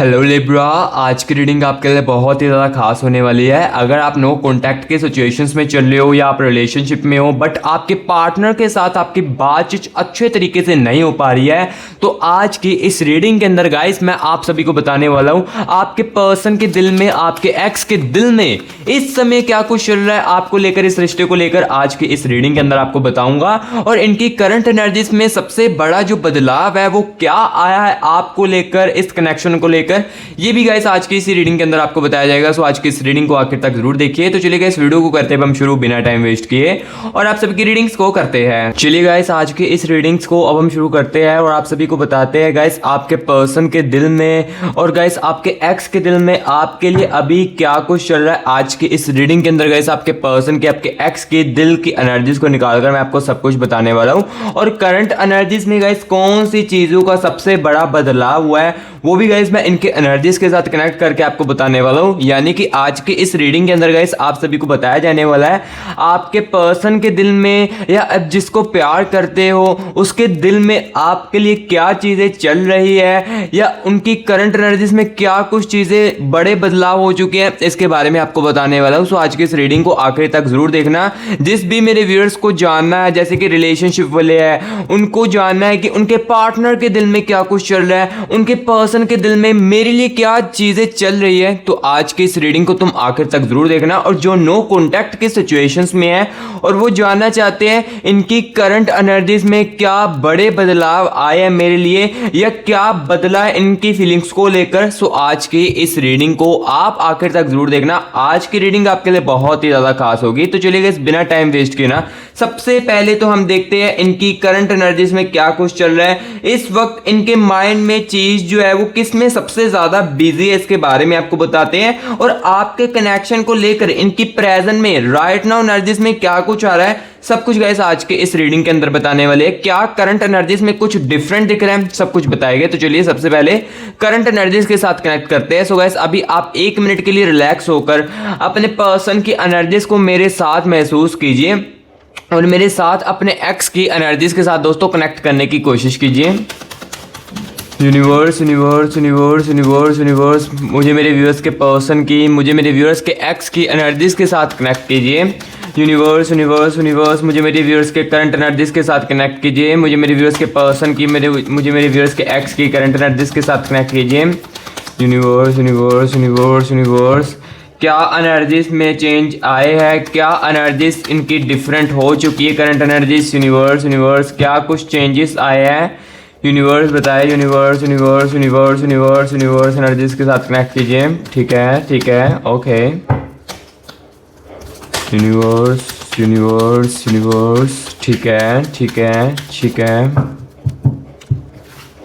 Hello Libra, आज की reading आपके लिए बहुत ही ज़्यादा खास होने वाली है। अगर आप नो कॉन्टैक्ट के सिचुएशंस में चल रहे हो या आप रिलेशनशिप में हो बट आपके पार्टनर के साथ आपकी बातचीत अच्छे तरीके से नहीं हो पा रही है, तो आज की इस रीडिंग के अंदर गाइस मैं आप सभी को बताने वाला हूँ आपके पर्सन के दिल में, आपके एक्स के दिल में इस समय क्या कुछ चल रहा है आपको लेकर, इस रिश्ते को लेकर आज की इस रीडिंग के अंदर आपको बताऊंगा। और इनकी करंट एनर्जीज में सबसे बड़ा जो बदलाव है वो क्या आया है आपको लेकर, इस कनेक्शन को लेकर, ये भी गाइस आज की इसी रीडिंग के अंदर आपको बताया जाएगा। सो आज की इस रीडिंग को आखिर तक जरूर देखिए। तो चलिए गाइस वीडियो को करते हैं हम शुरू बिना टाइम वेस्ट किए और आप सभी की रीडिंग्स को करते हैं। चलिए गाइस आज की इस रीडिंग्स को अब हम शुरू करते हैं और आप सभी को बताते हैं गाइस आपके पर्सन के दिल में और गाइस आपके एक्स के दिल में आपके लिए अभी क्या कुछ चल रहा है। आज की इस रीडिंग के अंदर गाइस आपके पर्सन के, आपके एक्स के दिल की एनर्जीज को निकालकर मैं आपको सब कुछ बताने वाला हूं और करंट एनर्जीज में गाइस कौन सी चीजों का सबसे बड़ा बदलाव हुआ है वो भी गाइस मैं इनके एनर्जीज के साथ कनेक्ट करके आपको बताने वाला हूं। यानी कि आज के इस रीडिंग के अंदर गाइस आप सभी को बताया जाने वाला है आपके पर्सन के दिल में या अब जिसको प्यार करते हो उसके दिल में आपके लिए क्या चीजें चल रही है या उनकी करंट एनर्जीज में क्या कुछ चीजें बड़े बदलाव हो चुके हैं, इसके बारे में आपको बताने वाला हूं। सो आज की इस रीडिंग को आखिर तक जरूर देखना। जिस भी मेरे व्यूअर्स को जानना है जैसे कि रिलेशनशिप वाले हैं उनको जानना है कि उनके पार्टनर के दिल में क्या कुछ चल रहा है, उनके पर्सन के दिल में मेरे लिए क्या चीजें चल रही है, तो आज की इस रीडिंग को तुम आखिर तक जरूर देखना। और जो नो कॉन्टैक्ट के सिचुएशंस में है और वो जानना चाहते हैं इनकी करंट एनर्जीज में क्या बड़े बदलाव आए हैं मेरे लिए या क्या बदला है इनकी फीलिंग्स को लेकर, सो आज की इस रीडिंग को आप आखिर तक जरूर देखना। आज की रीडिंग आपके लिए बहुत ही ज्यादा खास होगी। तो चलिए गाइस बिना टाइम वेस्ट किए ना सबसे पहले तो हम देखते हैं इनकी करंट एनर्जीज में क्या कुछ चल रहा है इस वक्त। इनके माइंड में चीज जो है वो किस में सबसे ज्यादा बिजी है इसके बारे में आपको बताते हैं और आपके कनेक्शन को लेकर इनकी प्रेजेंट में राइट नाउ एनर्जीज में क्या कुछ आ रहा है सब कुछ गाइस आज के इस रीडिंग के अंदर बताने वाले हैं। क्या करंट एनर्जीज में कुछ डिफरेंट दिख रहा है सब कुछ बताएंगे। तो चलिए सबसे पहले करंट एनर्जीज के साथ कनेक्ट करते हैं। सो गाइस अभी आप 1 मिनट के लिए रिलैक्स होकर अपने पर्सन की एनर्जीज को मेरे साथ महसूस कीजिए और मेरे साथ अपने एक्स की एनर्जीज के साथ दोस्तों कनेक्ट करने की कोशिश कीजिए। Universe universe universe universe universe मुझे मेरे व्यूअर्स के पर्सन की, मुझे मेरे व्यूअर्स के एक्स की एनर्जीज के साथ कनेक्ट कीजिए। यूनिवर्स यूनिवर्स यूनिवर्स मुझे मेरे व्यूअर्स के करंट एनर्जीज के साथ कनेक्ट कीजिए। मुझे मेरे व्यूअर्स के पर्सन की, मुझे मेरे व्यूअर्स के एक्स की करंट एनर्जीज के साथ कनेक्ट कीजिए। यूनिवर्स यूनिवर्स यूनिवर्स यूनिवर्स क्या एनर्जीज में चेंज आए हैं, क्या एनर्जीज इनकी डिफरेंट हो चुकी है करंट एनर्जीज। यूनिवर्स यूनिवर्स क्या कुछ चेंजेस आए हैं यूनिवर्स बताए। Universe universe universe universe universe energies के साथ कनेक्ट कीजिए। ठीक है ओके। यूनिवर्स यूनिवर्स यूनिवर्स ठीक है।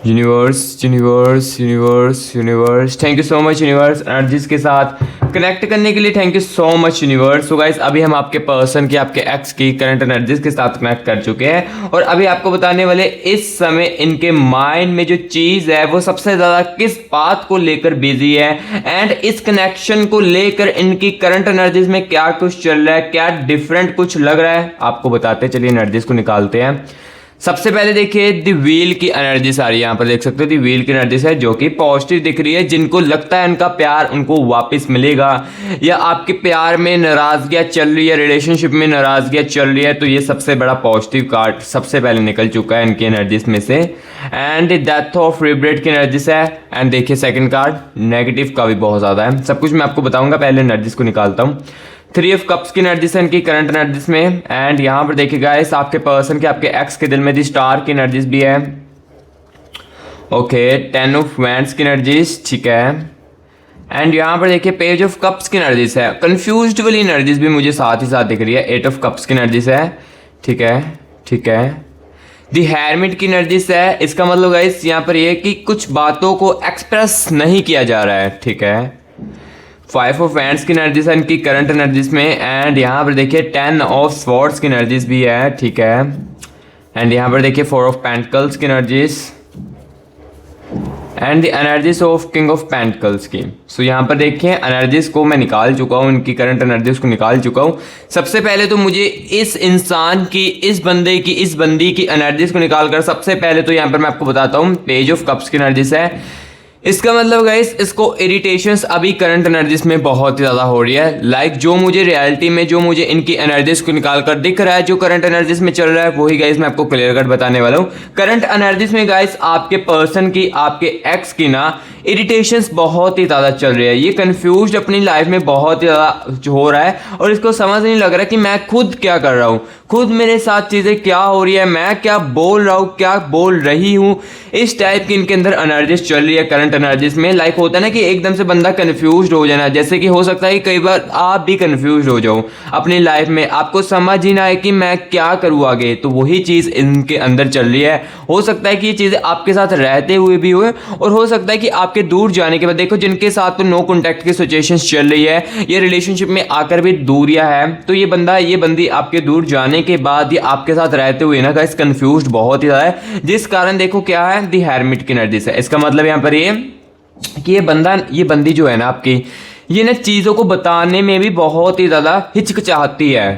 Universe universe universe universe thank you so much universe energies के साथ कनेक्ट करने के लिए। Thank you so much universe. So guys अभी हम आपके पर्सन की, आपके एक्स की करंट एनर्जीज के साथ कनेक्ट कर चुके हैं और अभी आपको बताने वाले इस समय इनके माइंड में जो चीज है वो सबसे ज्यादा किस बात को लेकर बिजी है एंड इस कनेक्शन को लेकर इनकी करंट एनर्जीज में क्या कुछ चल रहा है, क्या डिफरेंट कुछ लग रहा है आपको बताते। चलिए एनर्जीज को निकालते हैं। सबसे पहले देखिए द व्हील की एनर्जीज आ रही है, यहाँ पर देख सकते हो द व्हील की एनर्जीज है जो कि पॉजिटिव दिख रही है। जिनको लगता है इनका प्यार उनको वापस मिलेगा या आपके प्यार में नाराजगियाँ चल रही है, रिलेशनशिप में नाराजगियाँ चल रही है, तो ये सबसे बड़ा पॉजिटिव कार्ड सबसे पहले निकल चुका है इनकी एनर्जीज में से। एंड डेथ ऑफ रिग्रेट की एनर्जीज है। एंड देखिए सेकेंड कार्ड नेगेटिव का भी बहुत ज़्यादा है। सब कुछ मैं आपको बताऊंगा, पहले एनर्जीज को निकालता हूँ। 3 ऑफ कप्स की एनर्जीज है इनकी करंट एनर्जीज में। एंड यहाँ पर देखिए गाइस आपके पर्सन के, आपके एक्स के दिल में दी स्टार की एनर्जीज भी है। ओके 10 ऑफ वैंड्स की एनर्जीज ठीक है। एंड यहाँ पर देखिए पेज ऑफ कप्स की एनर्जीज है। कंफ्यूज्ड वाली एनर्जीज भी मुझे साथ ही साथ दिख रही है। 8 ऑफ कप्स की एनर्जीज है। ठीक है। दी हेरमिट की एनर्जीज है। इसका मतलब गाइस यहाँ पर ये कि कुछ बातों को एक्सप्रेस नहीं किया जा रहा है। ठीक है। 5 ऑफ वैंड्स की एनर्जीज है इनकी करंट एनर्जीज में। एंड यहाँ पर देखिए 10 ऑफ स्वॉर्ड्स की एनर्जीज भी है। ठीक है। एंड यहाँ पर देखिए 4 ऑफ पेंटिकल्स की energies and the energies of king of pentacles की। सो यहाँ पर देखिए एनर्जीज को मैं निकाल चुका हूँ, इनकी करंट एनर्जीज को निकाल चुका हूँ। सबसे पहले तो मुझे इस इंसान की, इस बंदे की, इस बंदी की एनर्जीज को निकाल कर सबसे पहले तो यहाँ पर मैं आपको बताता हूँ पेज ऑफ कप्स की एनर्जीज है। इसका मतलब गाइस इसको इरिटेशंस अभी करंट एनर्जीज में बहुत ही ज़्यादा हो रही है। लाइक जो मुझे रियलिटी में जो मुझे इनकी एनर्जीज को निकाल कर दिख रहा है, जो करंट एनर्जीज में चल रहा है, वही गाइस मैं आपको क्लियर कट बताने वाला हूँ। करंट एनर्जीज में गाइस आपके पर्सन की, आपके एक्स की ना इरिटेशंस बहुत ही ज़्यादा चल रही है। ये कंफ्यूज अपनी लाइफ में बहुत ही ज़्यादा हो रहा है और इसको समझ नहीं लग रहा कि मैं खुद क्या कर रहा हूँ, खुद मेरे साथ चीज़ें क्या हो रही है, मैं क्या बोल रहा हूँ, क्या बोल रही हूँ। इस टाइप की इनके अंदर एनर्जीज चल रही है करंट एनर्जीज में। लाइक होता है ना कि एकदम से बंदा कंफ्यूज हो जाना, जैसे कि हो सकता है कि कई बार आप भी कंफ्यूज हो जाओ अपनी लाइफ में, आपको समझ ही ना आए कि मैं क्या करूँ आगे, तो वही चीज़ इनके अंदर चल रही है। हो सकता है कि ये चीज़ें आपके साथ रहते हुए भी हुए और हो सकता है कि आपके दूर जाने के बाद, देखो जिनके साथ तो नो कॉन्टैक्ट की सिचुएशंस चल रही है, ये रिलेशनशिप में आकर भी दूरियां है, तो ये बंदा, ये बंदी आपके दूर जाने के बाद ये आपके साथ रहते हुए ना गाइस कंफ्यूज्ड बहुत ही ज़्यादा है, जिस कारण देखो क्या है, दी हेरमिट की एनर्जी है। इसका मतलब यहाँ पर ये कि ये बंदा, ये बंदी जो है ना आपकी, ये ना चीज़ों को बताने में भी बहुत ही ज़्यादा हिचकिचाती है,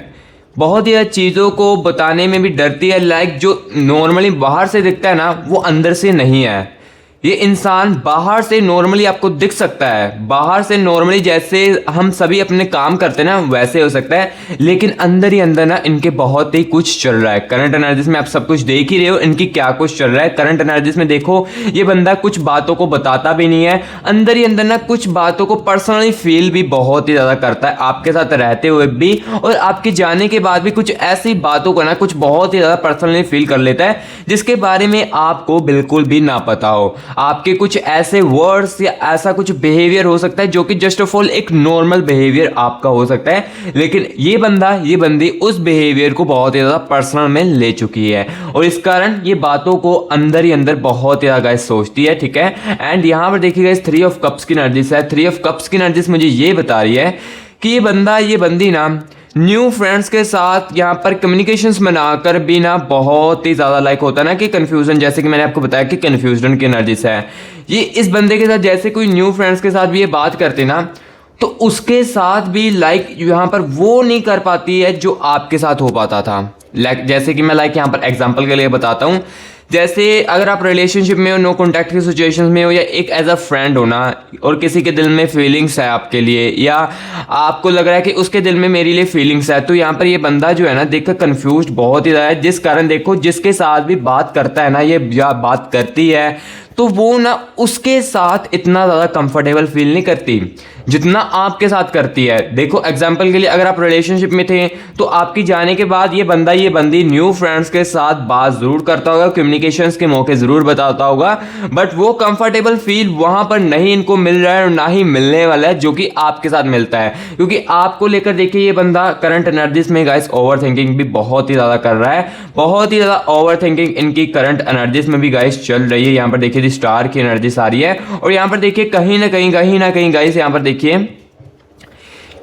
बहुत ही ज़्यादा चीज़ों को बताने में भी डरती है। लाइक जो नॉर्मली बाहर से दिखता है ना, वो अंदर से नहीं है। ये इंसान बाहर से नॉर्मली आपको दिख सकता है, बाहर से नॉर्मली जैसे हम सभी अपने काम करते हैं ना वैसे हो सकता है, लेकिन अंदर ही अंदर ना इनके बहुत ही कुछ चल रहा है। करंट एनर्जीज में आप सब कुछ देख ही रहे हो इनकी क्या कुछ चल रहा है। करंट एनर्जीज में देखो ये बंदा कुछ बातों को बताता भी नहीं है, अंदर ही अंदर ना कुछ बातों को पर्सनली फील भी बहुत ही ज़्यादा करता है आपके साथ रहते हुए भी, और आपके जाने के बाद भी कुछ ऐसी बातों को ना कुछ बहुत ही ज़्यादा पर्सनली फील कर लेता है जिसके बारे में आपको बिल्कुल भी ना पता हो। आपके कुछ ऐसे वर्ड्स या ऐसा कुछ बिहेवियर हो सकता है जो कि जस्ट ऑफ ऑल एक नॉर्मल बिहेवियर आपका हो सकता है, लेकिन ये बंदा, ये बंदी उस बिहेवियर को बहुत ही ज़्यादा पर्सनल में ले चुकी है और इस कारण ये बातों को अंदर ही अंदर बहुत ही ज़्यादा गाइस सोचती है। ठीक है, एंड यहाँ पर देखिए गाइस 3 ऑफ कप्स की एनर्जीज है। 3 ऑफ कप्स की एनर्जीज मुझे ये बता रही है कि ये बंदा, ये बंदी ना न्यू फ्रेंड्स के साथ यहाँ पर कम्युनिकेशंस बनाकर भी ना बहुत ही ज़्यादा लाइक होता है ना कि कन्फ्यूजन, जैसे कि मैंने आपको बताया कि कन्फ्यूजन की एनर्जीज है। ये इस बंदे के साथ जैसे कोई न्यू फ्रेंड्स के साथ भी ये बात करते ना, तो उसके साथ भी लाइक यहाँ पर वो नहीं कर पाती है जो आपके साथ हो पाता था। लाइक जैसे कि मैं यहाँ पर एग्जाम्पल के लिए बताता हूँ, जैसे अगर आप रिलेशनशिप में हो, नो कॉन्टैक्ट की सिचुएशन में हो, या एक एज अ फ्रेंड हो ना, और किसी के दिल में फीलिंग्स है आपके लिए, या आपको लग रहा है कि उसके दिल में मेरे लिए फीलिंग्स है, तो यहाँ पर ये बंदा जो है ना देखकर कंफ्यूज बहुत ही ज़्यादा है, जिस कारण देखो जिसके साथ भी बात करता है ना, ये या बात करती है, तो वो ना उसके साथ इतना ज़्यादा कंफर्टेबल फील नहीं करती जितना आपके साथ करती है। देखो एग्जाम्पल के लिए, अगर आप रिलेशनशिप में थे तो आपकी जाने के बाद ये बंदा, ये बंदी न्यू फ्रेंड्स के साथ बात ज़रूर करता होगा, कम्युनिकेशंस के मौके ज़रूर बताता होगा, बट वो कंफर्टेबल फील वहाँ पर नहीं इनको मिल रहा है और ना ही मिलने वाला है जो कि आपके साथ मिलता है, क्योंकि आपको लेकर देखिए ये बंदा करंट एनर्जीज में गाइस ओवर थिंकिंग भी बहुत ही ज़्यादा कर रहा है, बहुत ही ज़्यादा ओवर थिंकिंग इनकी करंट एनर्जीज में भी गाइस चल रही है। यहाँ पर देखिए स्टार की एनर्जीज आ रही है और यहाँ पर देखिए कहीं ना कहीं गाइस यहाँ पर देखिए,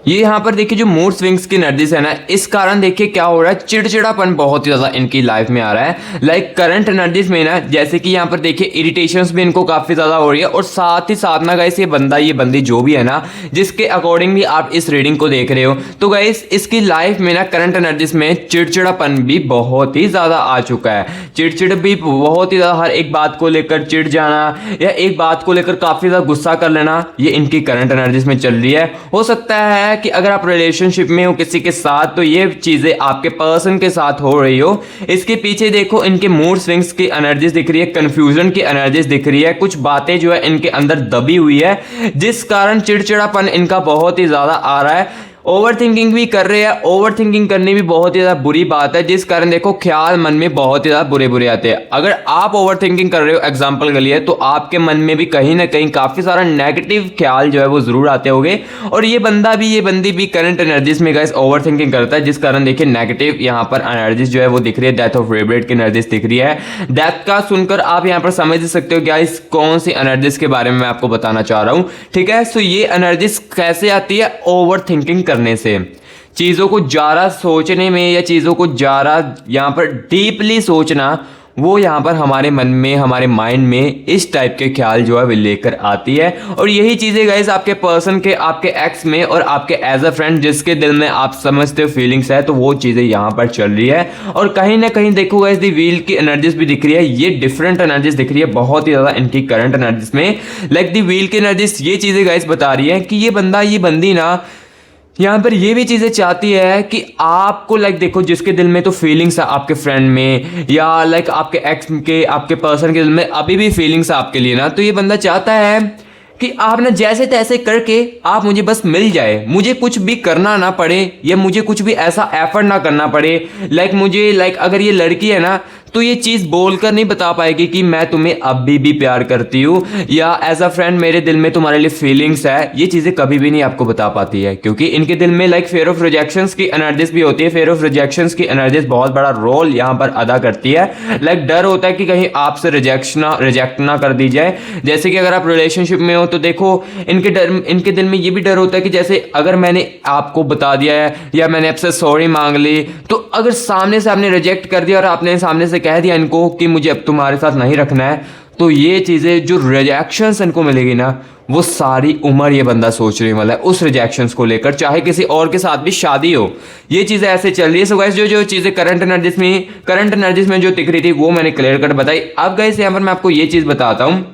ये यहाँ पर देखिए जो मूड स्विंग्स की एनर्जीज है ना, इस कारण देखिए क्या हो रहा है, चिड़चिड़ापन बहुत ही ज़्यादा इनकी लाइफ में आ रहा है। लाइक करंट एनर्जीज में ना, जैसे कि यहाँ पर देखिए इरिटेशंस भी इनको काफ़ी ज़्यादा हो रही है, और साथ ही साथ ना गाइस ये बंदा, ये बंदी जो भी है ना, जिसके अकॉर्डिंग भी आप इस रीडिंग को देख रहे हो, तो गाइस इसकी लाइफ में ना करंट एनर्जीज में चिड़चिड़ापन भी बहुत ही ज़्यादा आ चुका है। चिड़चिड़ भी बहुत ही ज़्यादा, हर एक बात को लेकर चिढ़ जाना या एक बात को लेकर काफ़ी ज़्यादा गुस्सा कर लेना, ये इनकी करंट एनर्जीज में चल रही है। हो सकता है कि अगर आप रिलेशनशिप में हो किसी के साथ, तो ये चीजें आपके पर्सन के साथ हो रही हो। इसके पीछे देखो इनके मूड स्विंग्स की एनर्जीज दिख रही है, कंफ्यूजन की एनर्जीज दिख रही है, कुछ बातें जो है इनके अंदर दबी हुई है, जिस कारण चिड़चिड़ापन इनका बहुत ही ज्यादा आ रहा है। ओवर थिंकिंग भी कर रहे हैं, ओवर थिंकिंग करनी भी बहुत ही ज़्यादा बुरी बात है, जिस कारण देखो ख्याल मन में बहुत ही ज़्यादा बुरे बुरे आते हैं। अगर आप ओवर थिंकिंग कर रहे हो एग्जाम्पल के लिए, तो आपके मन में भी कहीं ना कहीं काफ़ी सारा नेगेटिव ख्याल जो है वो ज़रूर आते होंगे, और ये बंदा भी, ये बंदी भी करंट एनर्जीज में गाइस ओवर थिंकिंग करता है, जिस कारण देखिए नेगेटिव यहाँ पर एनर्जीज जो है वो दिख रही है, डेथ ऑफ रेबरेट की एनर्जीज दिख रही है। डेथ का सुनकर आप यहाँ पर समझ सकते हो गाइस कौन सी एनर्जीज के बारे में मैं आपको बताना चाह रहा हूँ। ठीक है, सो ये एनर्जीज कैसे आती है, ओवर थिंकिंग करने से, चीज़ों को ज़्यादा सोचने में, या चीज़ों को ज़्यादा यहाँ पर डीपली सोचना, वो यहाँ पर हमारे मन में, हमारे माइंड में इस टाइप के ख्याल जो है वो लेकर आती है। और यही चीज़ें गाइस आपके पर्सन के, आपके एक्स में और आपके एज अ फ्रेंड जिसके दिल में आप समझते हो फीलिंग्स है, तो वो चीज़ें यहाँ पर चल रही है। और कहीं ना कहीं देखो गाइस दी व्हील की एनर्जीज भी दिख रही है, ये डिफरेंट एनर्जीज दिख रही है बहुत ही ज़्यादा इनकी करंट एनर्जीज में। लाइक दी व्हील की एनर्जीज ये चीज़ें गाइस बता रही है कि ये बंदा, ये बंदी ना यहाँ पर ये भी चीज़ें चाहती है कि आपको, लाइक देखो, जिसके दिल में तो फीलिंग्स है आपके फ्रेंड में या लाइक आपके एक्स के, आपके पर्सन के दिल में अभी भी फीलिंग्स है आपके लिए ना, तो ये बंदा चाहता है कि आप ना जैसे तैसे करके आप मुझे बस मिल जाए, मुझे कुछ भी करना ना पड़े या मुझे कुछ भी ऐसा एफर्ट ना करना पड़े। लाइक मुझे, लाइक अगर ये लड़की है ना तो ये चीज़ बोलकर नहीं बता पाएगी कि मैं तुम्हें अभी भी प्यार करती हूँ या एज अ फ्रेंड मेरे दिल में तुम्हारे लिए फीलिंग्स है, ये चीज़ें कभी भी नहीं आपको बता पाती है, क्योंकि इनके दिल में लाइक फेयर ऑफ रिजेक्शंस की एनर्जीज भी होती है। फेयर ऑफ रिजेक्शंस की एनर्जीज बहुत बड़ा रोल यहाँ पर अदा करती है। लाइक डर होता है कि कहीं आपसे रिजेक्ट ना कर दी जाए। जैसे कि अगर आप रिलेशनशिप में हो तो देखो इनके दिल में ये भी डर होता है कि जैसे अगर मैंने आपको बता दिया है या मैंने आपसे सॉरी मांग ली, तो अगर सामने से आपने रिजेक्ट कर दिया और आपने सामने से कह दिया इनको कि मुझे अब तुम्हारे साथ नहीं रखना है, तो ये चीज़ें जो रिजेक्शंस इनको मिलेगी ना, वो सारी उम्र ये बंदा सोच रही वाला है उस रिजेक्शंस को लेकर, चाहे किसी और के साथ भी शादी हो। ये चीज़ें ऐसे चल रही है। सो गाइस जो चीज़ें करंट एनर्जीज में जो दिख रही थी वो मैंने क्लियर कट बताई। अब गाइस यहाँ पर मैं आपको ये चीज़ बताता हूँ,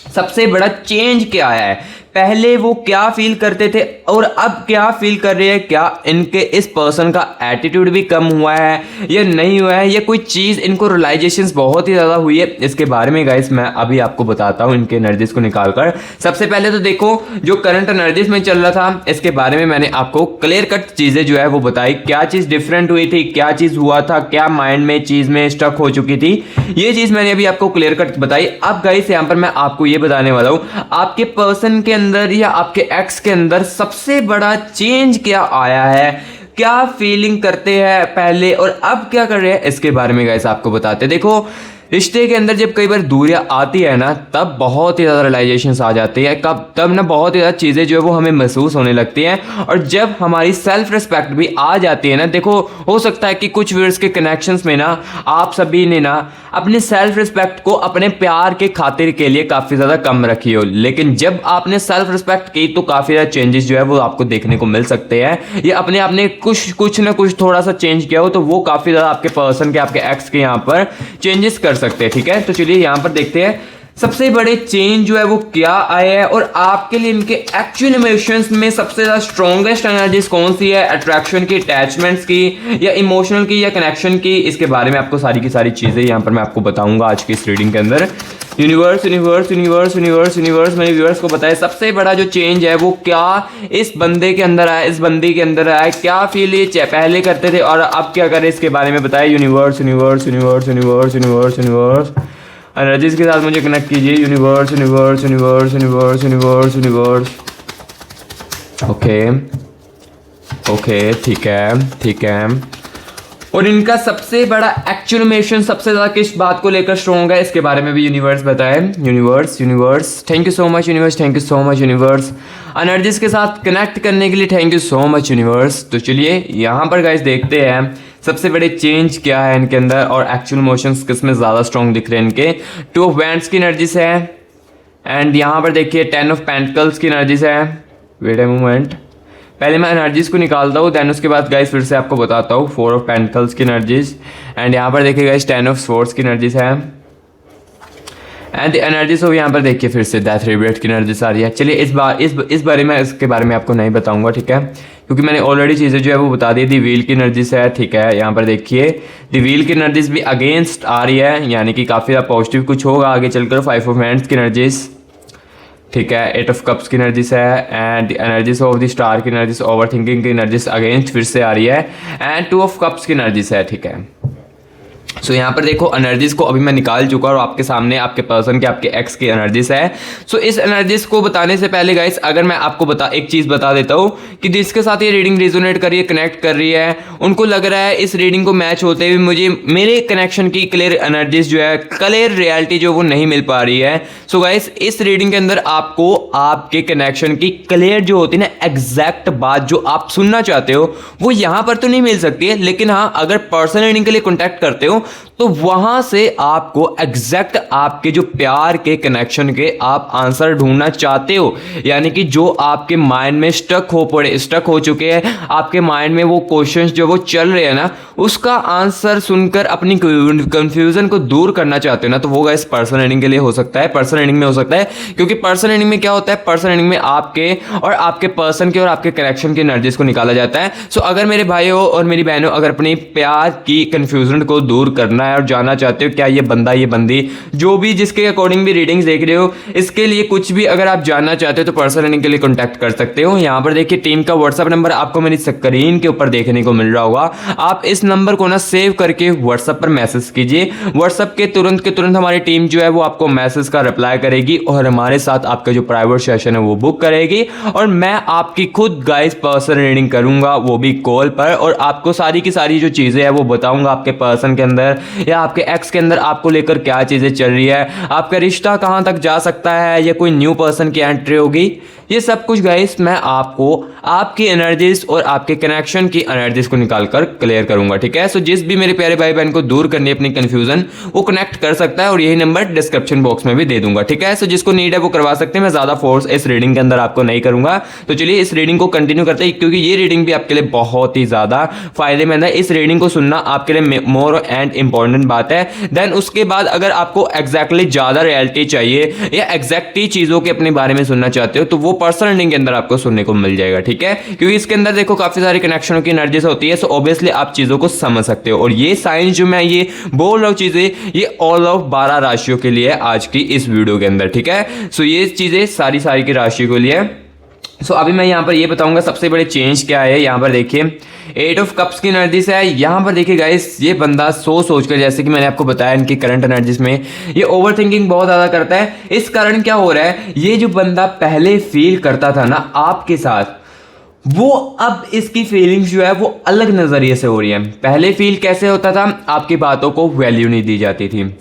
सबसे बड़ा चेंज क्या है। पहले वो क्या फील करते थे और अब क्या फील कर रहे हैं। क्या इनके इस पर्सन का एटीट्यूड भी कम हुआ है या नहीं हुआ है, या कोई चीज़ इनको रियलाइजेशंस बहुत ही ज़्यादा हुई है, इसके बारे में गाइस मैं अभी आपको बताता हूँ इनके एनर्जीज को निकालकर। सबसे पहले तो देखो जो करंट एनर्जीज में चल रहा था इसके बारे में मैंने आपको क्लियर कट चीज़ें जो है वो बताई, क्या चीज़ डिफरेंट हुई थी, क्या चीज़ हुआ था, क्या माइंड में चीज़ में स्टक हो चुकी थी, ये चीज़ मैंने अभी आपको क्लियर कट बताई। अब गाइस यहाँ पर मैं आपको ये बताने वाला हूँ आपके पर्सन के अंदर या आपके एक्स के अंदर सबसे बड़ा चेंज क्या आया है, क्या फीलिंग करते हैं पहले और अब क्या कर रहे हैं, इसके बारे में गाइस आपको बताते। देखो रिश्ते के अंदर जब कई बार दूरियां आती है ना, तब बहुत ही ज़्यादा रियलाइजेशंस आ जाती है, तब ना बहुत ही ज़्यादा चीज़ें जो है वो हमें महसूस होने लगती हैं। और जब हमारी सेल्फ रिस्पेक्ट भी आ जाती है ना, देखो हो सकता है कि कुछ व्यूअर्स के कनेक्शंस में ना आप सभी ने ना अपनी सेल्फ रिस्पेक्ट को अपने प्यार के खातिर के लिए काफ़ी ज़्यादा कम रखी हो, लेकिन जब आपने सेल्फ रिस्पेक्ट की तो काफ़ी ज़्यादा चेंजेस जो है वो आपको देखने को मिल सकते हैं। या अपने आपने कुछ ना कुछ थोड़ा सा चेंज किया हो तो वो काफ़ी ज़्यादा आपके पर्सन के, आपके एक्स के यहाँ पर चेंजेस कर सकते हैं। ठीक है, तो चलिए यहाँ पर देखते हैं सबसे बड़े चेंज जो है वो क्या आया है और आपके लिए इनके एक्चुअल इमोशंस में सबसे ज्यादा स्ट्रॉन्गेस्ट एनर्जीज कौन सी है, अट्रैक्शन की, अटैचमेंट्स की या इमोशनल की या कनेक्शन की, इसके बारे में आपको सारी की सारी चीजें यहाँ पर मैं आपको बताऊंगा आज की इस रीडिंग के अंदर। Universe universe universe universe universe मेरे व्यूअर्स को बताया सबसे बड़ा जो चेंज है वो क्या इस बंदे के अंदर आया, इस बंदी के अंदर आया, क्या फील ये पहले करते थे और अब क्या करें, इसके बारे में बताया। Universe universe universe universe universe universe energies के साथ मुझे कनेक्ट कीजिए। Universe universe universe universe universe universe okay okay ठीक है। और इनका सबसे बड़ा एक्चुअल इमोशन सबसे ज़्यादा किस बात को लेकर स्ट्रॉन्ग है, इसके बारे में भी यूनिवर्स बताए। Universe universe thank you so much universe, thank you so much universe, energies के साथ कनेक्ट करने के लिए thank you so much universe. तो चलिए यहाँ पर गाइस देखते हैं सबसे बड़े चेंज क्या है इनके अंदर और एक्चुअल इमोशंस किस में ज़्यादा स्ट्रॉन्ग दिख रहे हैं इनके। 2 ऑफ वैंड्स की एनर्जीज है एंड यहाँ पर देखिए 10 ऑफ पेंटिकल्स की एनर्जीज है। वेट ए मोमेंट, पहले मैं एनर्जीज को निकालता हूँ देन उसके बाद गाइस फिर से आपको बताता हूँ। 4 ऑफ पेंटिकल्स की एनर्जीज एंड यहाँ पर देखिए गाइस 10 ऑफ स्वॉर्ड्स की एनर्जीज है एंड एनर्जीज हो यहाँ पर देखिए फिर से डेथ रिब्रेट की एनर्जीज आ रही है। चलिए इस बारे में इसके बारे में आपको नहीं बताऊंगा, ठीक है, क्योंकि मैंने ऑलरेडी चीज़ें जो है वो बता दी। दी व्हील की एनर्जीज है, ठीक है, यहाँ पर देखिए दी व्हील की एनर्जीज भी अगेंस्ट आ रही है, यानी कि काफ़ी ज़्यादा पॉजिटिव कुछ होगा आगे चलकर। 5 ऑफ हैंड्स की एनर्जीज, ठीक है, 8 ऑफ कप्स की एनर्जीज है and energies of the star की एनर्जीज, ओवर थिंकिंग की एनर्जीज अगेंस्ट फिर से आ रही है एंड 2 ऑफ कप्स की एनर्जीज है, ठीक है। सो यहाँ पर देखो एनर्जीज को अभी मैं निकाल चुका और आपके सामने आपके पर्सन के, आपके एक्स की एनर्जीज है। सो इस एनर्जीज को बताने से पहले गाइस अगर मैं आपको एक चीज़ बता देता हूँ कि जिसके साथ ये रीडिंग रेजोनेट कर रही है, कनेक्ट कर रही है, उनको लग रहा है इस रीडिंग को मैच होते हुए मुझे मेरे कनेक्शन की क्लियर एनर्जीज जो है, क्लियर रियलिटी जो वो नहीं मिल पा रही है। सो गाइस इस रीडिंग के अंदर आपको आपके कनेक्शन की क्लियर जो होती है ना एग्जैक्ट बात जो आप सुनना चाहते हो वो यहाँ पर तो नहीं मिल सकती है, लेकिन हाँ अगर पर्सनल रीडिंग के लिए कॉन्टैक्ट करते हो हो, तो वहां से आपको एग्जैक्ट आपके जो प्यार के कनेक्शन के आप आंसर ढूंढना चाहते हो, यानी कि जो आपके माइंड में स्टक हो चुके हैं, आपके माइंड में वो क्वेश्चंस जो वो चल रहे हैं ना, उसका आंसर सुनकर अपनी कंफ्यूजन को दूर करना चाहते हो ना, तो वो गाइस पर्सन रीडिंग के लिए हो सकता है, पर्सन रीडिंग में हो सकता है। क्योंकि पर्सन रीडिंग में क्या होता है, पर्सन रीडिंग में आपके और आपके पर्सन के और आपके कनेक्शन की एनर्जीज को निकाला जाता है। सो अगर मेरे भाइयों और मेरी बहनों अगर अपनी प्यार की कंफ्यूजन को दूर करना है और जानना चाहते हो क्या ये बंदा ये बंदी जो भी जिसके अकॉर्डिंग भी रीडिंग्स देख रहे हो, इसके लिए कुछ भी अगर आप जानना चाहते हो तो पर्सन रीडिंग के लिए कॉन्टैक्ट कर सकते हो। यहाँ पर देखिए टीम का व्हाट्सएप नंबर आपको मेरी स्क्रीन के ऊपर देखने को मिल रहा होगा। आप इस नंबर को ना सेव करके व्हाट्सएप पर मैसेज कीजिए। व्हाट्सएप के तुरंत हमारी टीम जो है वो आपको मैसेज का रिप्लाई करेगी और हमारे साथ आपका जो प्राइवेट सेशन है वो बुक करेगी, और मैं आपकी खुद गाइस पर्सन रीडिंग करूंगा, वो भी कॉल पर, और आपको सारी की सारी जो चीजें है वो बताऊंगा आपके पर्सन के अंदर या आपके एक्स के अंदर आपको लेकर क्या चीजें चल रही है, आपका रिश्ता कहां तक जा सकता है, या कोई न्यू पर्सन की एंट्री होगी। ये सब कुछ गाइस मैं आपको आपकी एनर्जीज और आपके कनेक्शन की एनर्जीज को निकालकर क्लियर करूंगा, ठीक है। सो जिस भी मेरे प्यारे भाई बहन को दूर करनी है अपनी कंफ्यूजन, वो कनेक्ट कर सकता है, और यही नंबर डिस्क्रिप्शन बॉक्स में भी दे दूंगा, ठीक है। सो जिसको नीड है वो करवा सकते हैं, मैं ज्यादा फोर्स इस रीडिंग के अंदर आपको नहीं करूंगा। तो चलिए इस रीडिंग को कंटिन्यू करते हैं, क्योंकि ये रीडिंग भी आपके लिए बहुत ही ज्यादा फायदेमंद है। इस रीडिंग को सुनना आपके लिए मोर एंड इंपॉर्टेंट बात है। देन उसके बाद अगर आपको एग्जैक्टली ज्यादा रियलिटी चाहिए या एग्जैक्टली चीजों के अपने बारे में सुनना चाहते हो, तो वो पर्सन रीडिंग के अंदर आपको सुनने को मिल जाएगा, ठीक है। क्योंकि इसके अंदर देखो काफी सारी कनेक्शनों की एनर्जीज होती है, सो ऑब्वियसली आप चीजों को समझ सकते हो। और ये साइंस जो मैं ये बोल रहा हूं चीजें, ये ऑल ऑफ 12 राशियों के लिए आज की इस वीडियो के अंदर, ठीक है। सो ये चीजें सारी की राशियों के लिए। सो अभी मैं यहाँ पर ये बताऊंगा सबसे बड़े चेंज क्या है। यहाँ पर देखिए 8 ऑफ कप्स की एनर्जीज है। यहाँ पर देखिए गाइस, ये बंदा सोच कर, जैसे कि मैंने आपको बताया इनकी करंट एनर्जीज में ये ओवर थिंकिंग बहुत ज्यादा करता है। इस कारण क्या हो रहा है, ये जो बंदा पहले फील करता था ना आपके साथ, वो अब इसकी फीलिंग्स जो है वो अलग नजरिए से हो रही है। पहले फील कैसे होता था, आपकी बातों को वैल्यू नहीं दी जाती थी,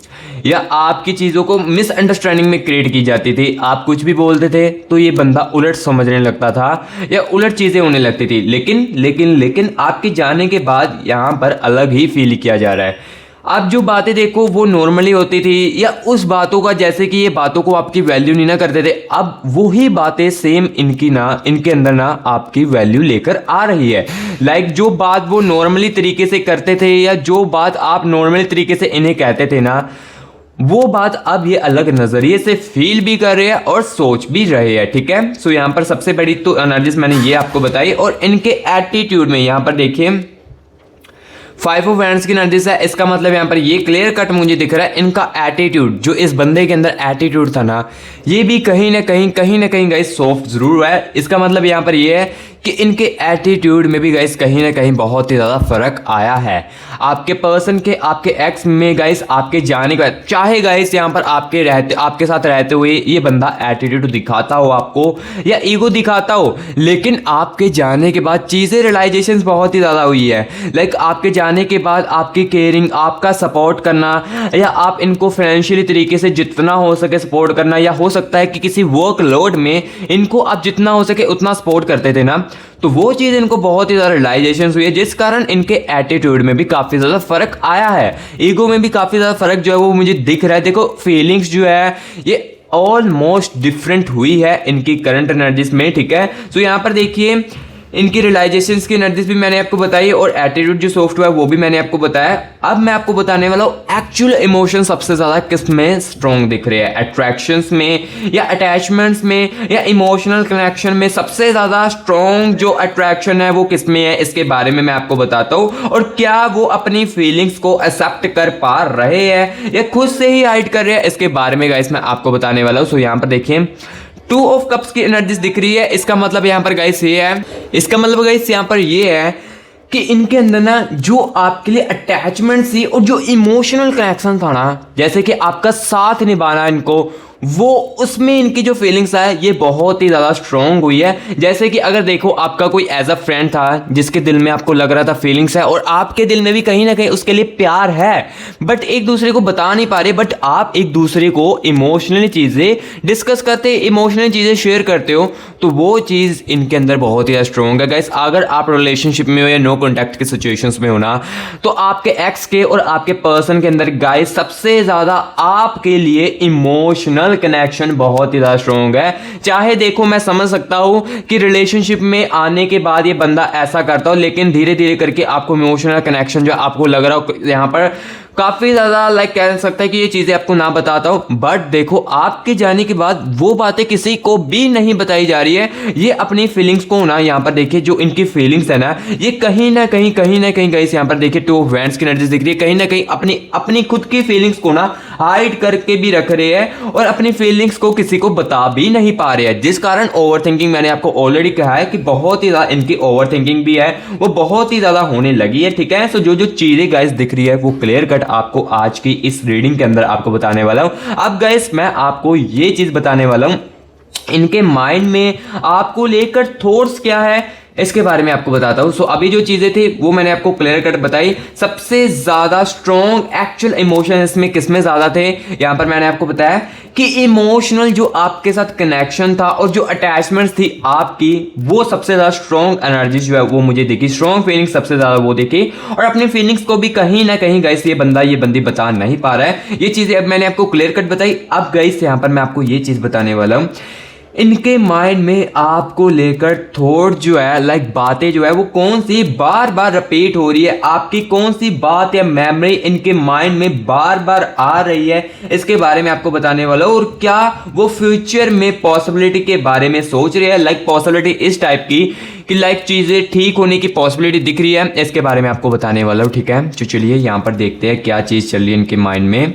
या आपकी चीजों को मिसअंडरस्टैंडिंग में क्रिएट की जाती थी। आप कुछ भी बोलते थे तो ये बंदा उलट समझने लगता था या उलट चीजें होने लगती थी। लेकिन आपके जाने के बाद यहाँ पर अलग ही फील किया जा रहा है। आप जो बातें देखो वो नॉर्मली होती थी, या उस बातों का जैसे कि ये बातों को आपकी वैल्यू नहीं ना करते थे, अब वही बातें सेम इनके अंदर ना आपकी वैल्यू लेकर आ रही है। लाइक जो बात वो नॉर्मली तरीके से करते थे, या जो बात आप नॉर्मली तरीके से इन्हें कहते थे ना, वो बात अब ये अलग नजरिए से फील भी कर रहे हैं और सोच भी रहे हैं, ठीक है। सो यहाँ पर सबसे बड़ी तो एनालिसिस मैंने ये आपको बताई, और इनके एटीट्यूड में यहाँ पर देखिए 5 ऑफ वैंड्स की एनर्जीज है। इसका मतलब यहाँ पर ये क्लियर कट मुझे दिख रहा है, इनका एटीट्यूड, जो इस बंदे के अंदर एटीट्यूड था ना, ये भी कहीं ना कहीं गाइस सॉफ्ट जरूर है। इसका मतलब यहाँ पर ये है कि इनके एटीट्यूड में भी गाइस कहीं ना कहीं बहुत ही ज़्यादा फर्क आया है। आपके पर्सन के, आपके एक्स में गाइस आपके जाने के बाद, चाहे गाइस यहाँ पर आपके साथ रहते हुए ये बंदा एटीट्यूड दिखाता हो आपको या ईगो दिखाता हो, लेकिन आपके जाने के बाद चीज़ें रियलाइजेशन बहुत ही ज़्यादा हुई है। लाइक आपके जाने के बाद आपकी केयरिंग, आपका सपोर्ट करना, या आप इनको फाइनेंशियली तरीके से जितना हो सके सपोर्ट करना, या हो सकता है कि किसी वर्कलोड में इनको आप जितना हो सके उतना सपोर्ट करते थे ना, तो वो चीज़ इनको बहुत ही ज़्यादा रियलाइजेशन हुई है, जिस कारण इनके एटीट्यूड में भी काफ़ी ज़्यादा फर्क आया है। ईगो में भी काफ़ी ज़्यादा फर्क जो है वो मुझे दिख रहा है। देखो फीलिंग्स जो है ये ऑलमोस्ट डिफरेंट हुई है इनकी करंट एनर्जीज में, ठीक है। सो यहाँ पर देखिए इनकी रियलाइजेशंस की एनर्जीज भी मैंने आपको बताई, और एटीट्यूड जो सॉफ्ट हुआ है वो भी मैंने आपको बताया। अब मैं आपको बताने वाला हूँ एक्चुअल इमोशन सबसे ज़्यादा किस में स्ट्रॉन्ग दिख रहे हैं, अट्रैक्शंस में या अटैचमेंट्स में या इमोशनल कनेक्शन में। सबसे ज़्यादा स्ट्रॉन्ग जो अट्रैक्शन है वो किस में है, इसके बारे में मैं आपको बताता हूँ। और क्या वो अपनी फीलिंग्स को एक्सेप्ट कर पा रहे हैं या खुद से ही हाइड कर रहे हैं, इसके बारे में गाइस मैं आपको बताने वाला हूँ। सो यहाँ पर देखिए 2 ऑफ कप्स की एनर्जीज दिख रही है। इसका मतलब यहाँ पर गाइस ये है, इसका मतलब गाइस यहाँ पर ये है कि इनके अंदर ना जो आपके लिए अटैचमेंट थी और जो इमोशनल कनेक्शन था ना, जैसे कि आपका साथ निभाना इनको, वो उसमें इनकी जो फीलिंग्स है ये बहुत ही ज़्यादा स्ट्रॉन्ग हुई है। जैसे कि अगर देखो आपका कोई एज अ फ्रेंड था जिसके दिल में आपको लग रहा था फीलिंग्स है और आपके दिल में भी कहीं ना कहीं उसके लिए प्यार है, बट एक दूसरे को बता नहीं पा रहे, बट आप एक दूसरे को इमोशनली चीज़ें डिस्कस करते, इमोशनल चीज़ें शेयर करते हो, तो वो चीज़ इनके अंदर बहुत ही ज़्यादा स्ट्रॉन्ग है। गाइस अगर आप रिलेशनशिप में हो या नो कॉन्टैक्ट के सिचुएशंस में हो ना, तो आपके एक्स के और आपके पर्सन के अंदर गाइस सबसे ज़्यादा आपके लिए इमोशनल कनेक्शन बहुत ही ज्यादा स्ट्रॉन्ग है। चाहे देखो मैं समझ सकता हूं कि रिलेशनशिप में आने के बाद ये बंदा ऐसा करता हो, लेकिन धीरे धीरे करके आपको इमोशनल कनेक्शन जो आपको लग रहा हो यहां पर काफी ज्यादा लाइक कह सकता है कि ये चीजें आपको ना बताता हूं, बट देखो आपके जाने के बाद वो बातें किसी को भी नहीं बताई जा रही है। ये अपनी फीलिंग्स को ना यहाँ पर देखिए, जो इनकी फीलिंग्स है ना ये कहीं ना कहीं गाइस यहाँ पर देखिए 2 ऑफ वैंड्स की एनर्जी दिख रही है। कहीं ना कहीं अपनी अपनी खुद की फीलिंग्स को ना हाइड करके भी रख रहे हैं और अपनी फीलिंग्स को किसी को बता भी नहीं पा रहे हैं, जिस कारण ओवर थिंकिंग, मैंने आपको ऑलरेडी कहा है कि बहुत ही ज्यादा इनकी ओवर थिंकिंग भी है, वो बहुत ही ज्यादा होने लगी है। ठीक है, सो जो जो चीजें गाइस दिख रही है वो क्लियर कट आपको आज की इस रीडिंग के अंदर आपको बताने वाला हूं। अब गाइस मैं आपको ये चीज बताने वाला हूं, इनके माइंड में आपको लेकर थॉट्स क्या है इसके बारे में आपको बताता हूं। सो अभी जो चीजें थी वो मैंने आपको क्लियर कट बताई। सबसे ज्यादा स्ट्रॉन्ग एक्चुअल इमोशन इसमें किसमें ज्यादा थे, यहां पर मैंने आपको बताया कि इमोशनल जो आपके साथ कनेक्शन था और जो अटैचमेंट्स थी आपकी, वो सबसे ज्यादा स्ट्रॉन्ग एनर्जी जो है वो मुझे देखी, स्ट्रॉन्ग फीलिंग्स सबसे ज्यादा वो देखी। और अपनी फीलिंग्स को भी कहीं ना कहीं गाइस ये बंदा ये बंदी बता नहीं पा रहा है। ये चीजें अब मैंने आपको क्लियर कट बताई। अब गाइस यहां पर मैं आपको ये चीज बताने वाला हूं, इनके माइंड में आपको लेकर थॉट जो है लाइक बातें जो है वो कौन सी बार बार रिपीट हो रही है, आपकी कौन सी बात या मेमोरी इनके माइंड में बार बार आ रही है, इसके बारे में आपको बताने वाला हूं। और क्या वो फ्यूचर में पॉसिबिलिटी के बारे में सोच रहे हैं, लाइक पॉसिबिलिटी इस टाइप की कि लाइक चीजें ठीक होने की पॉसिबिलिटी दिख रही है, इसके बारे में आपको बताने वाला हूं। ठीक है, तो चलिए यहां पर देखते हैं क्या चीज चल रही है इनके माइंड में।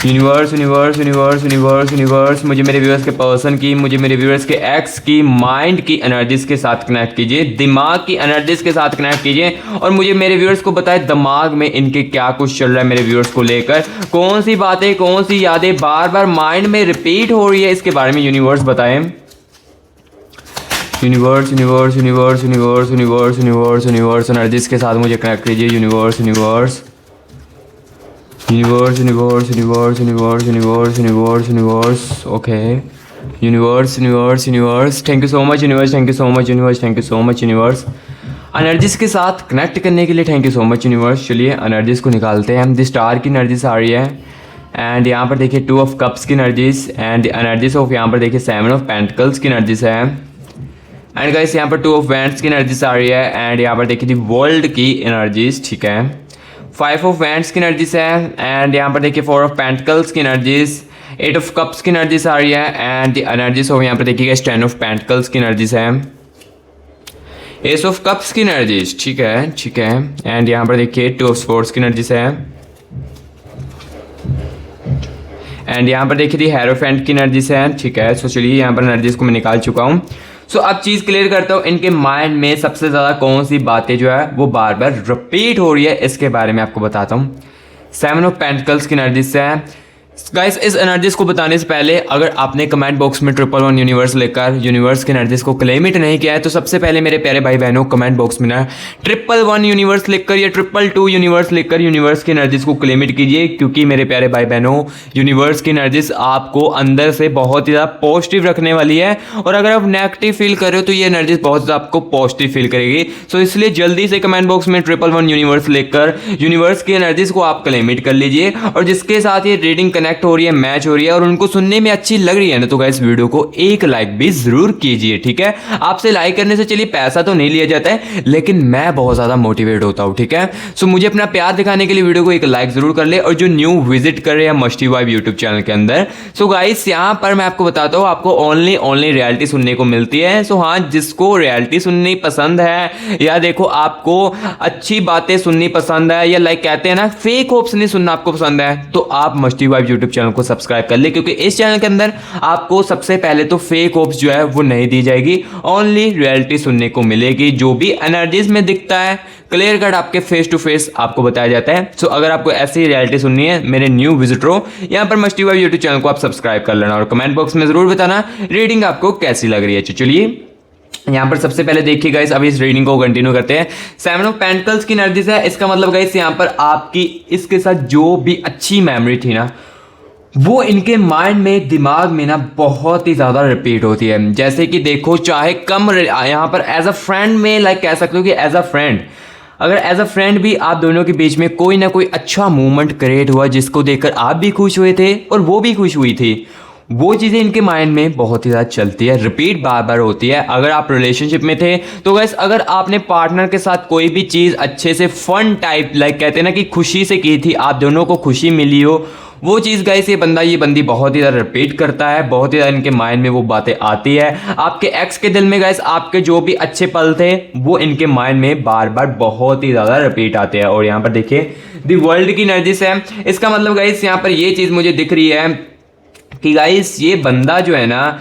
Universe universe universe universe universe मुझे मेरे व्यूअर्स के पर्सन की, मुझे मेरे व्यूअर्स के एक्स की माइंड की एनर्जीज के साथ कनेक्ट कीजिए, दिमाग की एनर्जीज के साथ कनेक्ट कीजिए और मुझे मेरे व्यूअर्स को बताएं दिमाग में इनके क्या कुछ चल रहा है, मेरे व्यूअर्स को लेकर कौन सी बातें, कौन सी यादें बार बार माइंड में रिपीट हो रही है, इसके बारे में यूनिवर्स बताएं। Universe universe universe universe universe universe universe energies के साथ मुझे कनेक्ट कीजिए। Universe universe universe universe universe universe universe universe universe okay, universe universe universe thank you so much universe, thank you so much universe, thank you so much universe energies के साथ connect करने के लिए thank you so much universe. चलिए energies को निकालते हैं। The star की एनर्जीज आ रही है एंड यहाँ पर देखिए 2 ऑफ कप्स की एनर्जीज एंड एनर्जीज ऑफ यहाँ पर देखिए 7 ऑफ पेंटिकल्स की एनर्जीज है एंड गाइस यहाँ पर 2 ऑफ वैंड्स की एनर्जीज आ रही है एंड यहाँ पर देखिए दी वर्ल्ड की एनर्जीज। ठीक है, 5 ऑफ वैंड्स की एनर्जीज है एंड यहाँ पर देखिए 4 ऑफ पेंटिकल्स की एनर्जीज, 8 ऑफ कप्स की एनर्जीज आ रही है एंड द एनर्जीज ऑफ यहाँ पर देखिएगा 10 ऑफ पेंटिकल्स की एनर्जीज है, एस ऑफ कप्स की एनर्जीज। ठीक है, ठीक है एंड यहाँ पर देखिए 2 ऑफ स्पोर्ट्स की एनर्जीज है एंड यहाँ पर देखिए दी हेरोफेंट की एनर्जीज है। ठीक है, सो चलिए यहाँ पर एनर्जीज को मैं निकाल चुका हूँ। सो अब चीज़ क्लियर करता हूँ, इनके माइंड में सबसे ज़्यादा कौन सी बातें जो है वो बार बार रिपीट हो रही है, इसके बारे में आपको बताता हूँ। 7 ऑफ पेंटिकल्स की एनर्जी से है गाइस। इस एनर्जीज को बताने से पहले अगर आपने कमेंट बॉक्स में 111 यूनिवर्स लेकर यूनिवर्स की एनर्जीज को क्लेम इट नहीं किया है, तो सबसे पहले मेरे प्यारे भाई बहनों कमेंट बॉक्स में ना 111 यूनिवर्स लिखकर या 222 यूनिवर्स लिखकर यूनिवर्स की एनर्जीज को क्लेम इट कीजिए, क्योंकि मेरे प्यारे भाई बहनों यूनिवर्स की एनर्जीज आपको अंदर से बहुत ही ज़्यादा पॉजिटिव रखने वाली है और अगर आप नेगेटिव फील कर रहे हो तो ये एनर्जीज बहुत ज़्यादा आपको पॉजिटिव फील करेगी। सो इसलिए जल्दी से कमेंट बॉक्स में 111 यूनिवर्स लिखकर यूनिवर्स की एनर्जीज को आप क्लेम इट कर लीजिए और जिसके साथ ये रीडिंग कनेक्ट हो रही है, मैच हो रही है और उनको सुनने में अच्छी लग रही है ना, तो गाइस वीडियो को एक लाइक भी जरूर कीजिए। ठीक है, आपसे लाइक करने से चलिए पैसा तो नहीं लिया जाता है, लेकिन मैं बहुत ज्यादा मोटिवेट होता हूं। ठीक है, सो मुझे अपना प्यार दिखाने के लिए वीडियो को एक लाइक जरूर कर ले और जो न्यू विजिट कर रहे हैं मस्टी वाइब यूट्यूब चैनल के अंदर, सो गाइस यहाँ पर मैं आपको बताता हूँ आपको ओनली रियलिटी सुनने को मिलती है। सो हाँ, जिसको रियलिटी सुननी पसंद है या देखो आपको अच्छी बातें सुननी पसंद है या लाइक कहते हैं ना फेक होप्स नहीं सुनना आपको पसंद है, तो आप musty vibe YouTube YouTube channel को सब्सक्राइब कर ले, क्योंकि इस चैनल के अंदर आपको सबसे पहले तो फेक होप्स जो है वो नहीं दी जाएगी, ओनली रियलिटी सुनने को मिलेगी। जो भी एनर्जीज में दिखता है क्लियर कट आपके फेस टू फेस आपको बताया जाता है। सो अगर आपको ऐसी रियलिटी सुननी है मेरे न्यू विजिटरों, यहाँ पर मस्ती वाइब यूट्यूब चैनल को आप सब्सक्राइब कर लेना और कमेंट बॉक्स में जरूर बताना रीडिंग आपको कैसी लग रही है। चलिए यहाँ पर सबसे पहले देखिए गाइस, अभी इस रीडिंग को कंटिन्यू करते हैं। सेवन ऑफ पेंटिकल्स की एनर्जी है, इसका मतलब गाइस यहाँ पर आपकी इसके साथ जो भी अच्छी मेमोरी थी ना वो इनके माइंड में दिमाग में ना बहुत ही ज़्यादा रिपीट होती है। जैसे कि देखो चाहे कम यहाँ पर एज अ फ्रेंड में लाइक कह सकते हो कि एज अ फ्रेंड, अगर एज अ फ्रेंड भी आप दोनों के बीच में कोई ना कोई अच्छा मूवमेंट क्रिएट हुआ जिसको देखकर आप भी खुश हुए थे और वो भी खुश हुई थी, वो चीज़ें इनके माइंड में बहुत ही ज़्यादा चलती है, रिपीट बार बार होती है। अगर आप रिलेशनशिप में थे तो गाइस अगर आपने पार्टनर के साथ कोई भी चीज़ अच्छे से फन टाइप लाइक कहते हैं ना कि खुशी से की थी, आप दोनों को खुशी मिली हो, वो चीज़ गाइस ये बंदी बहुत ही ज़्यादा रिपीट करता है, बहुत ही ज़्यादा इनके माइंड में वो बातें आती है। आपके एक्स के दिल में गाइस आपके जो भी अच्छे पल थे वो इनके माइंड में बार बार बहुत ही ज़्यादा रिपीट आते हैं। और यहाँ पर देखिए दी वर्ल्ड की एनर्जी है, इसका मतलब गाइस यहाँ पर ये चीज़ मुझे दिख रही है कि गाइस ये बंदा जो है ना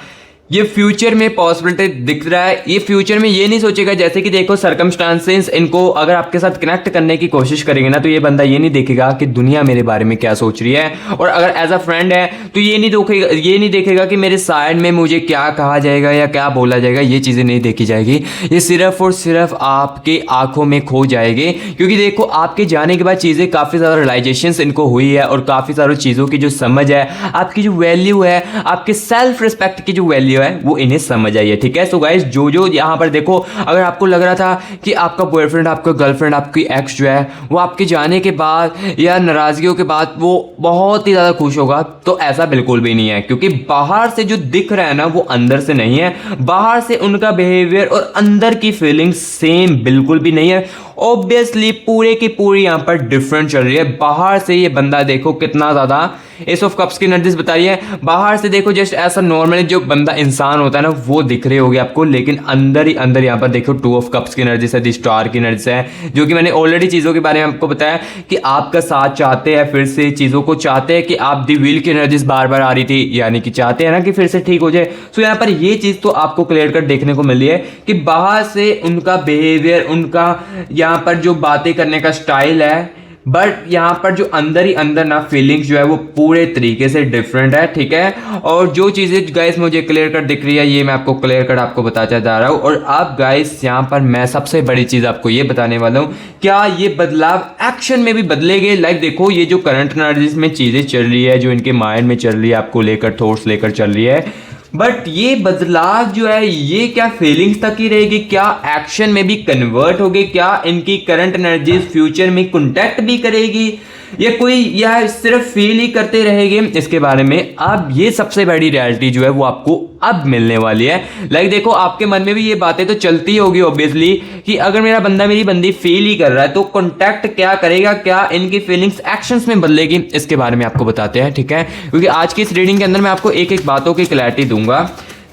ये फ्यूचर में पॉसिबिलिटी दिख रहा है। ये फ्यूचर में ये नहीं सोचेगा, जैसे कि देखो सर्कमस्टांसेस इनको अगर आपके साथ कनेक्ट करने की कोशिश करेंगे ना तो ये बंदा ये नहीं देखेगा कि दुनिया मेरे बारे में क्या सोच रही है, और अगर एज अ फ्रेंड है तो ये नहीं देखेगा कि मेरे साइड में मुझे क्या कहा जाएगा या क्या बोला जाएगा, ये चीज़ें नहीं देखी जाएगी। ये सिर्फ और सिर्फ आपके आंखों में खो जाएगी, क्योंकि देखो आपके जाने के बाद चीज़ें काफ़ी ज़्यादा रियलाइजेशन इनको हुई है और काफ़ी सारी चीज़ों की जो समझ है, आपकी जो वैल्यू है, आपके सेल्फ रिस्पेक्ट की जो वैल्यू है वो इन्हें समझ आई है। ठीक है, सो गाइस जो यहाँ पर देखो अगर आपको लग रहा था कि आपका बॉयफ्रेंड, आपका गर्लफ्रेंड, आपकी एक्स जो है वो आपके जाने के बाद या नाराजगियों के बाद वो बहुत ही ज़्यादा खुश होगा, तो ऐसा बिल्कुल भी नहीं है, क्योंकि बाहर से जो दिख रहा है ना वो अंदर से नहीं है। बाहर से उनका बिहेवियर और अंदर की फीलिंग सेम बिल्कुल भी नहीं है। ऑब्वियसली पूरे की पूरी यहाँ पर डिफरेंट चल रही है। बाहर से ये बंदा देखो कितना ज़्यादा एस ऑफ कप्स की एनर्जीज बता रही है, बाहर से देखो जस्ट ऐसा नॉर्मली जो बंदा इंसान होता है ना वो दिख रहे होगे आपको, लेकिन अंदर ही अंदर यहाँ पर देखो टू ऑफ कप्स की एनर्जी है, दी स्टार की एनर्जी है, जो कि मैंने ऑलरेडी चीज़ों के बारे में आपको बताया कि आपका साथ चाहते हैं, फिर से चीज़ों को चाहते हैं कि आप दी व्हील की एनर्जीज बार बार आ रही थी, यानी कि चाहते हैं ना कि फिर से ठीक हो जाए। सो यहाँ पर ये चीज़ तो आपको क्लियर कट देखने को मिली है कि बाहर से उनका बिहेवियर, उनका यहाँ पर जो बातें करने का स्टाइल है, बट यहाँ पर जो अंदर ही अंदर ना फीलिंग्स जो है वो पूरे तरीके से डिफरेंट है। ठीक है, और जो चीज़ें गाइस मुझे क्लियर कट दिख रही है ये मैं आपको क्लियर कट आपको बताता जा रहा हूँ। और अब गाइस यहाँ पर मैं सबसे बड़ी चीज़ आपको ये बताने वाला हूँ, क्या ये बदलाव एक्शन में भी बदलेंगे। लाइक देखो ये जो करंट एनर्जीज में चीज़ें चल रही है, जो इनके माइंड में चल रही है, आपको लेकर थॉट्स लेकर चल रही है, बट ये बदलाव जो है ये क्या फीलिंग्स तक ही रहेगी, क्या एक्शन में भी कन्वर्ट होगी, क्या इनकी करंट एनर्जीज फ्यूचर में कॉन्टैक्ट भी करेगी, या कोई या सिर्फ फील ही करते रहेंगे, इसके बारे में अब ये सबसे बड़ी रियलिटी जो है वो आपको अब मिलने वाली है। लाइक देखो आपके मन में भी ये बातें तो चलती होगी ऑब्वियसली कि अगर मेरा बंदा मेरी बंदी फील ही कर रहा है तो कॉन्टैक्ट क्या करेगा, क्या इनकी फीलिंग्स एक्शंस में बदलेगी, इसके बारे में आपको बताते हैं। ठीक है, क्योंकि आज की इस रीडिंग के अंदर मैं आपको एक एक बातों की क्लैरिटी दूंगा।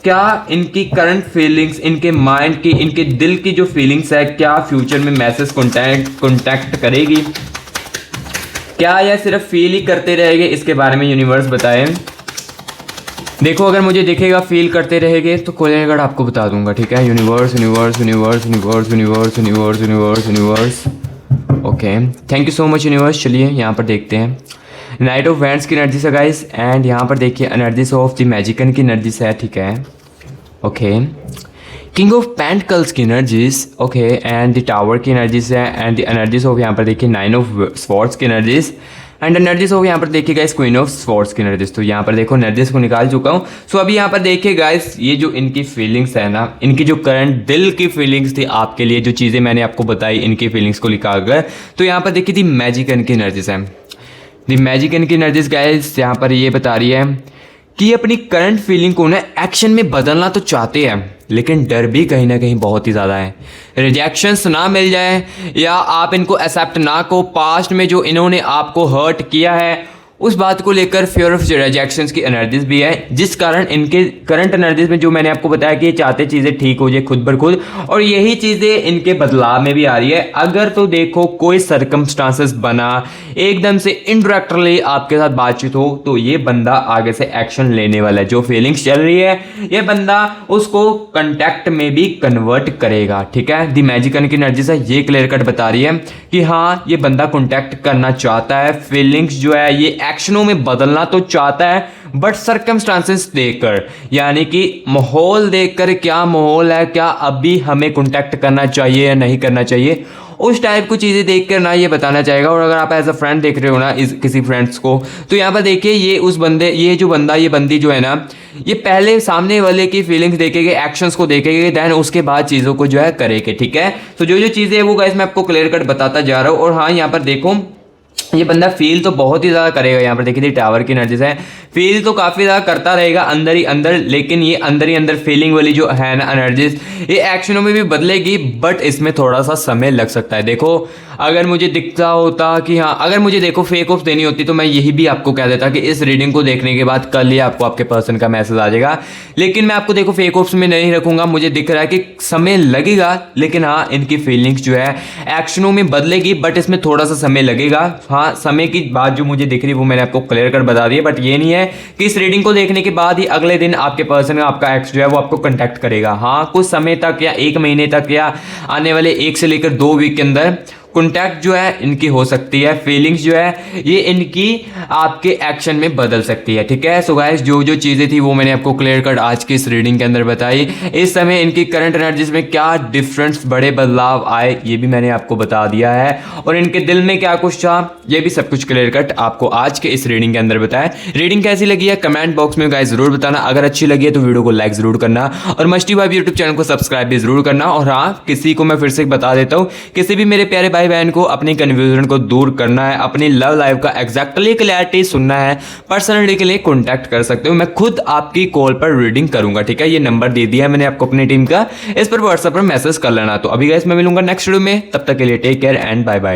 क्या इनकी करंट फीलिंग्स, इनके माइंड की, इनके दिल की जो फीलिंग्स है, क्या फ्यूचर में मैसेज कॉन्टैक्ट करेगी, क्या यह सिर्फ फील ही करते रहेंगे, इसके बारे में यूनिवर्स बताएं। देखो अगर मुझे दिखेगा फील करते रहेंगे तो कोलेगढ़ आपको बता दूंगा। ठीक है, universe universe universe universe universe universe universe universe okay, thank you so much universe. चलिए यहाँ पर देखते हैं नाइट ऑफ वैंड्स की एनर्जी से गाइस, एंड यहाँ पर देखिए एनर्जीज ऑफ द मैजिकन की एनर्जी से है। ठीक है, ओके, किंग ऑफ पेंटिकल्स की energies, okay, and the tower की एनर्जीज है, एंड द एनर्जीज ऑफ यहाँ पर देखिए नाइन ऑफ स्वॉर्ड्स की एनर्जीज, एंड एनर्जीज ऑफ यहाँ पर देखिए गाइस क्वीन ऑफ स्वॉर्ड्स की एनर्जीज। तो यहाँ पर देखो एनर्जीज को निकाल चुका हूँ। सो अभी यहाँ पर देखिए गाइस ये जो इनकी फीलिंग्स है ना, इनकी जो करंट दिल की फीलिंग्स थी आपके लिए, जो चीज़ें मैंने आपको बताई इनकी फीलिंग्स को निकाल कर, तो यहाँ पर देखिए दी मैजिकन की एनर्जीज है। दी मैजिकन की एनर्जीज गाइस यहाँ पर ये बता रही है कि अपनी करंट फीलिंग को ना एक्शन में बदलना तो चाहते हैं, लेकिन डर भी कहीं ना कहीं बहुत ही ज़्यादा है। रिजेक्शंस ना मिल जाए या आप इनको एक्सेप्ट ना को, पास्ट में जो इन्होंने आपको हर्ट किया है उस बात को लेकर फियर ऑफ रिजेक्शंस की एनर्जीज भी है, जिस कारण इनके करंट एनर्जीज में जो मैंने आपको बताया कि ये चाहते चीज़ें ठीक हो जाए खुद बर खुद, और यही चीज़ें इनके बदलाव में भी आ रही है। अगर तो देखो कोई सर्कमस्टांसेस बना, एकदम से इनडायरेक्टली आपके साथ बातचीत हो, तो ये बंदा आगे से एक्शन लेने वाला है। जो फीलिंग्स चल रही है ये बंदा उसको कंटेक्ट में भी कन्वर्ट करेगा। ठीक है, द मैजिकन की एनर्जी से ये क्लियर कट बता रही है कि हाँ ये बंदा कॉन्टैक्ट करना चाहता है, फीलिंग्स जो है ये एक्शनों में बदलना तो चाहता है, बट सर्कमस्टांसेस देखकर, यानी कि माहौल देखकर, क्या माहौल है, क्या अभी हमें कॉन्टैक्ट करना चाहिए या नहीं करना चाहिए, उस टाइप को चीज़ें देखकर ना ये बताना चाहेगा। और अगर आप एज अ फ्रेंड देख रहे हो ना किसी फ्रेंड्स को, तो यहाँ पर देखिए ये उस बंदे, ये जो बंदा, ये बंदी जो है ना, ये पहले सामने वाले की फीलिंग्स देखेंगे, एक्शंस को देखेंगे, देन उसके बाद चीज़ों को जो है करेंगे। ठीक है, तो जो चीज़ें है वो गाइस मैं आपको क्लियर कट बताता जा रहा हूँ। और हाँ यहाँ पर देखो ये बंदा फील तो बहुत ही ज़्यादा करेगा। यहाँ पर देखिए टावर की एनर्जीज है, फील तो काफ़ी ज़्यादा करता रहेगा अंदर ही अंदर, लेकिन ये अंदर ही अंदर फीलिंग वाली जो है ना एनर्जीज, ये एक्शनों में भी बदलेगी, बट इसमें थोड़ा सा समय लग सकता है। देखो अगर मुझे दिखता होता कि हाँ, अगर मुझे देखो फेक ऑफ देनी होती तो मैं यही भी आपको कह देता कि इस रीडिंग को देखने के बाद कल ही आपको आपके पर्सन का मैसेज आ जाएगा, लेकिन मैं आपको देखो फेक ऑफ्स में नहीं रखूंगा। मुझे दिख रहा है कि समय लगेगा, लेकिन हाँ इनकी फीलिंग्स जो है एक्शनों में बदलेगी, बट इसमें थोड़ा सा समय लगेगा। हाँ समय की बात जो मुझे दिख रही है वो मैंने आपको क्लियर कर बता दी है, बट ये नहीं है कि इस रीडिंग को देखने के बाद ही अगले दिन आपके पर्सन आपका एक्स जो है वो आपको कांटेक्ट करेगा। हाँ कुछ समय तक या 1 महीने तक या आने वाले 1 से लेकर 2 वीक के अंदर कॉन्टैक्ट जो है इनकी हो सकती है, फीलिंग्स जो है ये इनकी आपके एक्शन में बदल सकती है। ठीक है, सो गाइस जो चीज़ें थी वो मैंने आपको क्लियर कट आज की इस रीडिंग के अंदर बताई। इस समय इनकी करंट एनर्जीज में क्या डिफरेंस, बड़े बदलाव आए, ये भी मैंने आपको बता दिया है, और इनके दिल में क्या कुछ था ये भी सब कुछ क्लियर कट आपको आज के इस रीडिंग के अंदर बताया। रीडिंग कैसी लगी है कमेंट बॉक्स में गाइस जरूर बताना। अगर अच्छी लगी है तो वीडियो को लाइक जरूर करना, और मस्टी वाइब यूट्यूब चैनल को सब्सक्राइब भी जरूर करना। और हाँ किसी को मैं फिर से बता देता हूँ, किसी भी मेरे प्यारे भाई बहन को अपनी कन्फ्यूजन को दूर करना है, अपनी लव लाइफ का एग्जैक्टली क्लैरिटी सुनना है, पर्सनली के लिए कॉन्टैक्ट कर सकते हो। मैं खुद आपकी कॉल पर रीडिंग करूंगा। ठीक है, ये नंबर दे दिया है मैंने आपको अपनी टीम का, इस पर व्हाट्सएप पर मैसेज कर लेना। तो अभी गाइस मैं मिलूंगा नेक्स्ट वीडियो में, तब तक के लिए take care and bye bye.